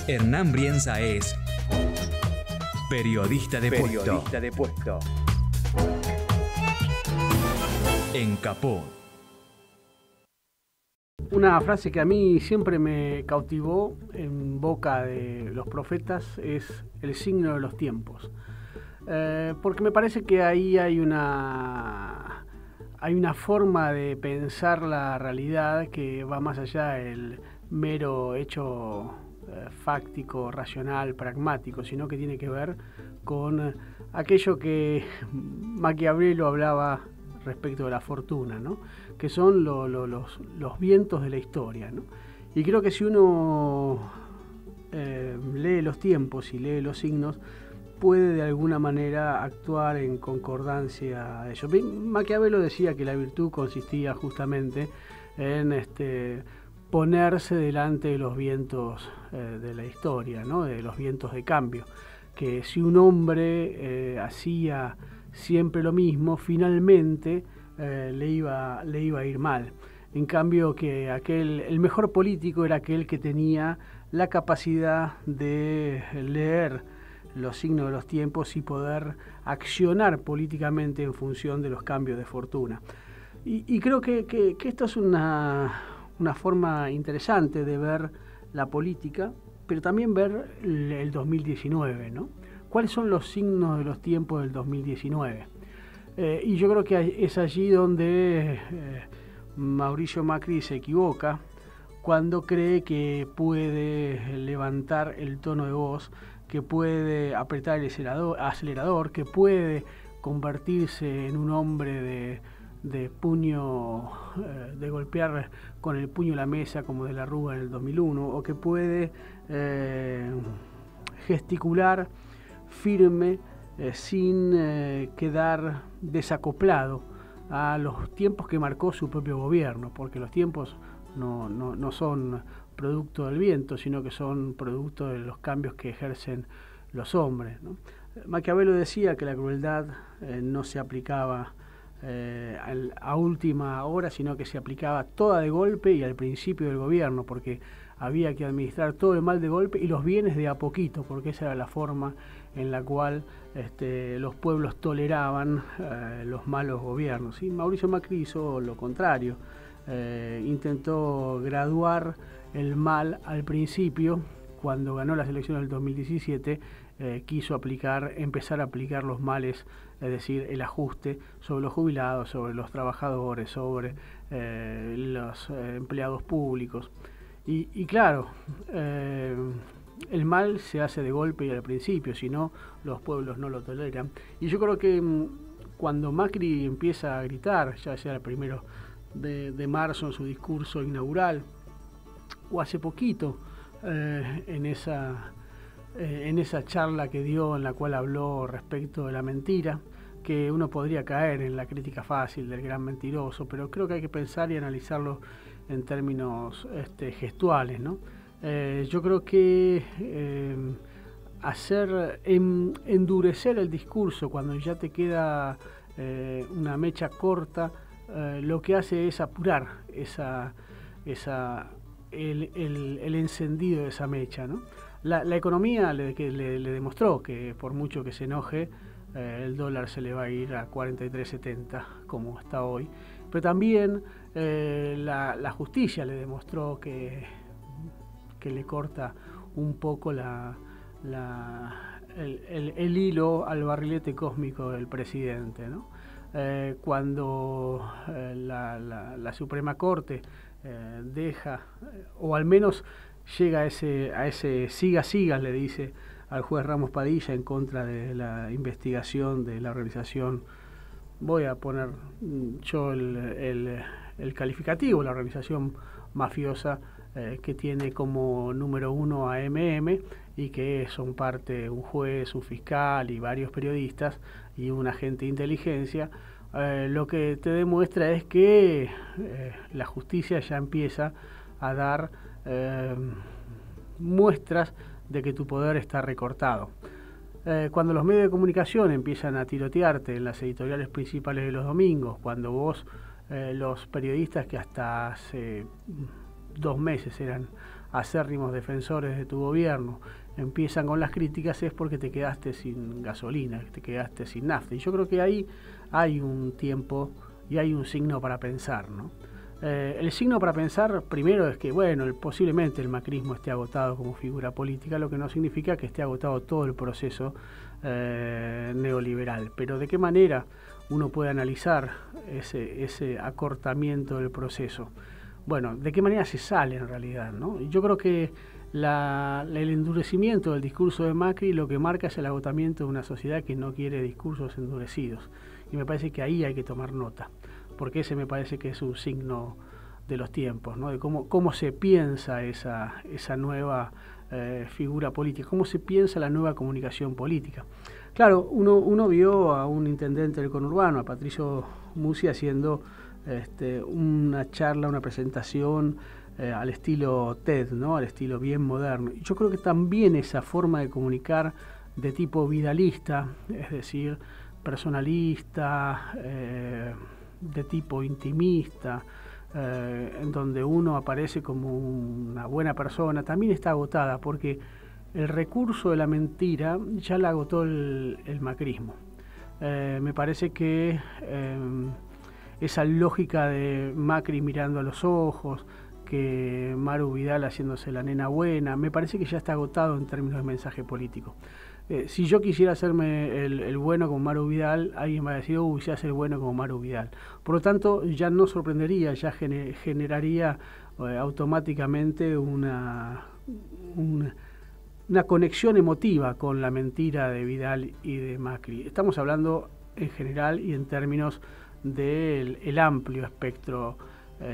Hernán Brienza es periodista de puesto. En Capó. Una frase que a mí siempre me cautivó en boca de los profetas es el signo de los tiempos. Porque me parece que ahí hay una forma de pensar la realidad que va más allá del mero hecho fáctico, racional, pragmático, sino que tiene que ver con aquello que Maquiavelo hablaba respecto de la fortuna, ¿no? Que son los vientos de la historia, ¿no? Y creo que si uno lee los tiempos y lee los signos, puede de alguna manera actuar en concordancia a ello. Maquiavelo decía que la virtud consistía justamente en ponerse delante de los vientos de la historia, ¿no? De los vientos de cambio, que si un hombre hacía siempre lo mismo, finalmente le iba a ir mal. En cambio, que el mejor político era aquel que tenía la capacidad de leer los signos de los tiempos y poder accionar políticamente en función de los cambios de fortuna. Y creo que esto es una forma interesante de ver la política, pero también ver el 2019, ¿no? ¿Cuáles son los signos de los tiempos del 2019? Y yo creo que es allí donde Mauricio Macri se equivoca cuando cree que puede levantar el tono de voz, que puede apretar el acelerador, que puede convertirse en un hombre de puño, de golpear con el puño la mesa como de la Rúa en el 2001, o que puede gesticular firme sin quedar desacoplado a los tiempos que marcó su propio gobierno, porque los tiempos no son producto del viento, sino que son producto de los cambios que ejercen los hombres, ¿no? Maquiavelo decía que la crueldad no se aplicaba a última hora, sino que se aplicaba toda de golpe y al principio del gobierno, porque había que administrar todo el mal de golpe y los bienes de a poquito, porque esa era la forma en la cual los pueblos toleraban los malos gobiernos. Y Mauricio Macri hizo lo contrario, intentó graduar el mal al principio. Cuando ganó las elecciones del 2017, quiso empezar a aplicar los males, es decir, el ajuste sobre los jubilados, sobre los trabajadores, sobre los empleados públicos. Y claro, el mal se hace de golpe y al principio, si no, los pueblos no lo toleran. Y yo creo que cuando Macri empieza a gritar, ya sea el 1 de marzo en su discurso inaugural, o hace poquito en esa charla que dio en la cual habló respecto de la mentira, que uno podría caer en la crítica fácil del gran mentiroso, pero creo que hay que pensar y analizarlo en términos gestuales, ¿no? Yo creo que endurecer el discurso cuando ya te queda una mecha corta, lo que hace es apurar el encendido de esa mecha, ¿no? La economía le demostró que por mucho que se enoje, el dólar se le va a ir a 43.70 como está hoy, pero también la justicia le demostró que le corta un poco el hilo al barrilete cósmico del presidente, ¿no? Cuando la Suprema Corte deja, o al menos llega a ese siga, le dice al juez Ramos Padilla en contra de la investigación de la organización, voy a poner yo el calificativo, la organización mafiosa que tiene como número 1 a MM y que son parte un juez, un fiscal y varios periodistas y un agente de inteligencia. Lo que te demuestra es que la justicia ya empieza a dar muestras de que tu poder está recortado. Cuando los medios de comunicación empiezan a tirotearte en las editoriales principales de los domingos, cuando vos, los periodistas que hasta hace 2 meses eran acérrimos defensores de tu gobierno empiezan con las críticas, es porque te quedaste sin gasolina, te quedaste sin nafta. Y yo creo que ahí hay un tiempo y hay un signo para pensar, ¿no? El signo para pensar primero es que, bueno, posiblemente el macrismo esté agotado como figura política, lo que no significa que esté agotado todo el proceso neoliberal. Pero ¿de qué manera uno puede analizar ese acortamiento del proceso? Bueno, ¿de qué manera se sale en realidad, ¿no? Yo creo que el endurecimiento del discurso de Macri lo que marca es el agotamiento de una sociedad que no quiere discursos endurecidos. Y me parece que ahí hay que tomar nota, porque ese me parece que es un signo de los tiempos, ¿no? De cómo se piensa esa nueva figura política, cómo se piensa la nueva comunicación política. Claro, uno vio a un intendente del conurbano, a Patricio Musi, haciendo una charla, una presentación al estilo TED, ¿no? Al estilo bien moderno. Y yo creo que también esa forma de comunicar de tipo vidalista, es decir, personalista, de tipo intimista, en donde uno aparece como una buena persona, también está agotada, porque el recurso de la mentira ya la agotó el macrismo. Me parece que esa lógica de Macri mirando a los ojos, que Maru Vidal haciéndose la nena buena, me parece que ya está agotado en términos de mensaje político. Si yo quisiera hacerme el bueno como Maru Vidal, alguien va a decir, se hace el bueno como Maru Vidal. Por lo tanto, ya no sorprendería, ya generaría automáticamente una conexión emotiva con la mentira de Vidal y de Macri. Estamos hablando en general y en términos del amplio espectro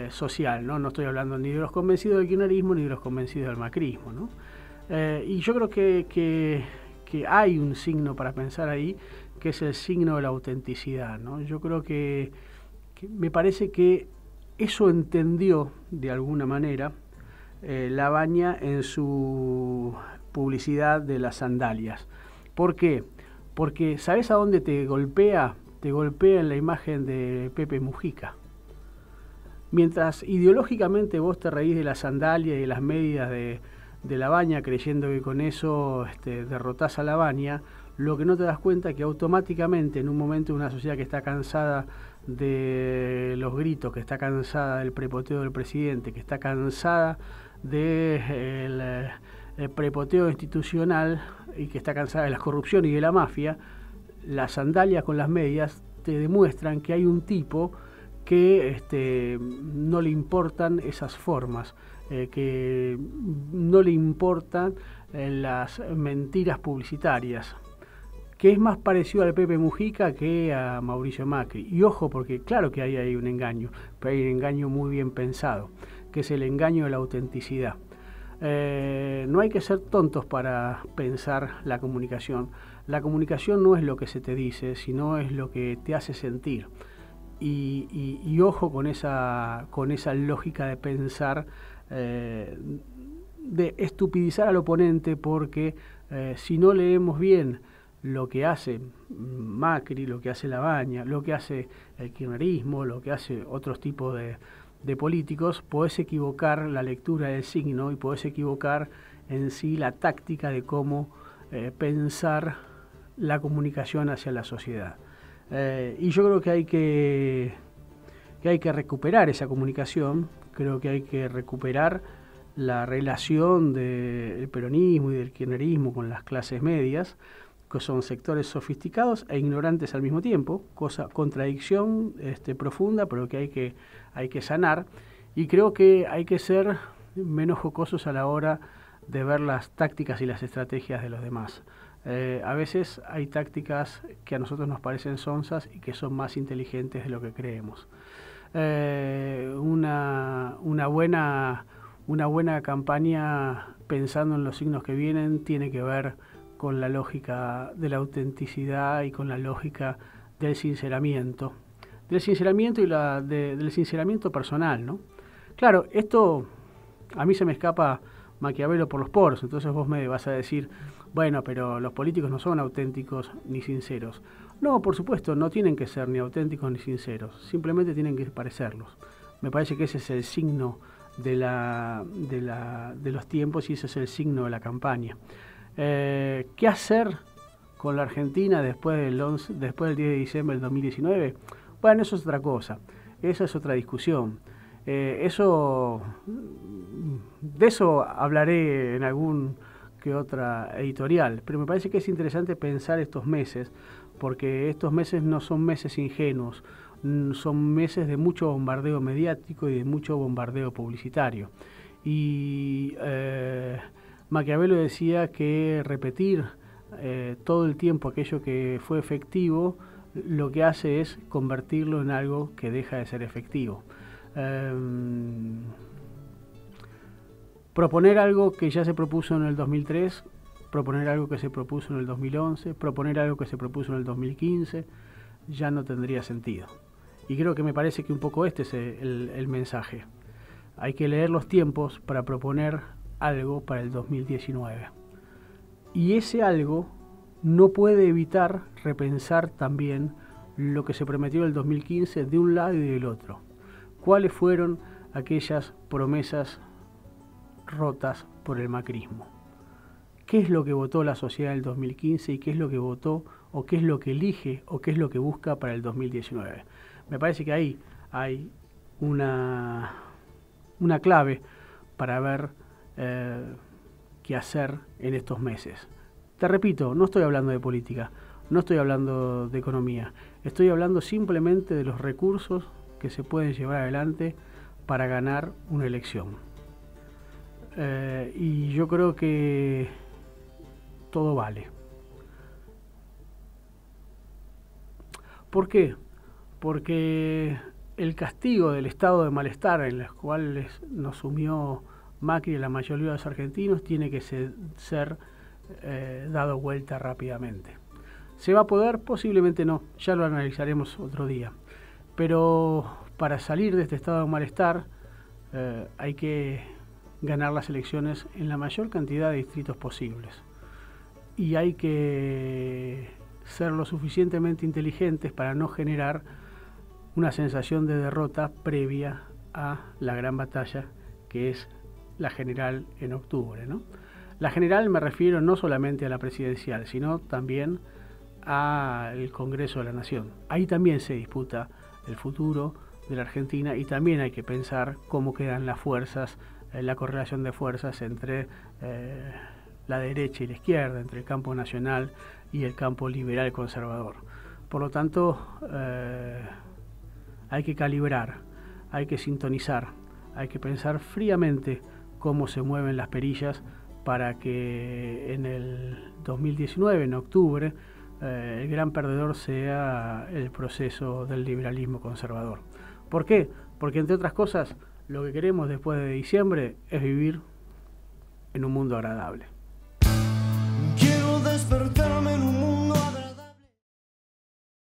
social, ¿no? No estoy hablando ni de los convencidos del kirchnerismo ni de los convencidos del macrismo, ¿no? Y yo creo que hay un signo para pensar ahí, que es el signo de la autenticidad, ¿no? Yo creo que me parece que eso entendió de alguna manera Labaña en su publicidad de las sandalias. ¿Por qué? Porque ¿sabés a dónde te golpea? Te golpea en la imagen de Pepe Mujica. Mientras ideológicamente vos te reís de la sandalia y de las medias de Labaña, creyendo que con eso derrotás a Labaña, lo que no te das cuenta es que automáticamente en un momento de una sociedad que está cansada de los gritos, que está cansada del prepoteo del presidente, que está cansada del prepoteo institucional y que está cansada de la corrupción y de la mafia, las sandalias con las medias te demuestran que hay un tipo que no le importan esas formas, que no le importan las mentiras publicitarias, que es más parecido al Pepe Mujica que a Mauricio Macri. Y ojo, porque claro que ahí hay un engaño, pero hay un engaño muy bien pensado, que es el engaño de la autenticidad. No hay que ser tontos para pensar la comunicación. La comunicación no es lo que se te dice, sino es lo que te hace sentir. Y ojo con esa lógica de pensar, de estupidizar al oponente, porque si no leemos bien lo que hace Macri, lo que hace Labaña, lo que hace el kirchnerismo, lo que hace otros tipos de políticos, podés equivocar la lectura del signo y podés equivocar en sí la táctica de cómo pensar la comunicación hacia la sociedad. Y yo creo que hay que recuperar esa comunicación, creo que hay que recuperar la relación del peronismo y del kirchnerismo con las clases medias, que son sectores sofisticados e ignorantes al mismo tiempo, contradicción profunda, pero que hay que sanar, y creo que hay que ser menos jocosos a la hora de ver las tácticas y las estrategias de los demás. A veces hay tácticas que a nosotros nos parecen sonsas y que son más inteligentes de lo que creemos. Una buena campaña, pensando en los signos que vienen, tiene que ver con la lógica de la autenticidad y con la lógica del sinceramiento. Del sinceramiento y del sinceramiento personal, ¿no? Claro, esto a mí se me escapa Maquiavelo por los poros, entonces vos me vas a decir, bueno, pero los políticos no son auténticos ni sinceros. No, por supuesto, no tienen que ser ni auténticos ni sinceros, simplemente tienen que parecerlos. Me parece que ese es el signo de los tiempos, y ese es el signo de la campaña. ¿Qué hacer con la Argentina después del 10 de diciembre del 2019? Bueno, eso es otra cosa, esa es otra discusión. De eso hablaré en algún que otra editorial, pero me parece que es interesante pensar estos meses, porque estos meses no son meses ingenuos, son meses de mucho bombardeo mediático y de mucho bombardeo publicitario. Y Maquiavelo decía que repetir todo el tiempo aquello que fue efectivo, lo que hace es convertirlo en algo que deja de ser efectivo. Proponer algo que ya se propuso en el 2003, proponer algo que se propuso en el 2011, proponer algo que se propuso en el 2015, ya no tendría sentido. Y creo que me parece que un poco este es el mensaje. Hay que leer los tiempos para proponer algo para el 2019. Y ese algo no puede evitar repensar también lo que se prometió en el 2015 de un lado y del otro. ¿Cuáles fueron aquellas promesas rotas por el macrismo? ¿Qué es lo que votó la sociedad del 2015 y qué es lo que votó o qué es lo que elige o qué es lo que busca para el 2019? Me parece que ahí hay una clave para ver qué hacer en estos meses. Te repito, no estoy hablando de política, no estoy hablando de economía, estoy hablando simplemente de los recursos que se pueden llevar adelante para ganar una elección. Y yo creo que todo vale. ¿Por qué? Porque el castigo del estado de malestar en el cual nos sumió Macri y la mayoría de los argentinos tiene que ser dado vuelta rápidamente. ¿Se va a poder? Posiblemente no, ya lo analizaremos otro día. Pero para salir de este estado de malestar hay que ganar las elecciones en la mayor cantidad de distritos posibles. Y hay que ser lo suficientemente inteligentes para no generar una sensación de derrota previa a la gran batalla que es la general en octubre, ¿no? La general me refiero no solamente a la presidencial, sino también al Congreso de la Nación. Ahí también se disputa el futuro de la Argentina y también hay que pensar cómo quedan las fuerzas, la correlación de fuerzas entre la derecha y la izquierda, entre el campo nacional y el campo liberal conservador. Por lo tanto, hay que calibrar, hay que sintonizar, hay que pensar fríamente cómo se mueven las perillas para que en el 2019, en octubre, el gran perdedor sea el proceso del liberalismo conservador. ¿Por qué? Porque, entre otras cosas, lo que queremos después de diciembre es vivir en un mundo agradable. Quiero despertarme en un mundo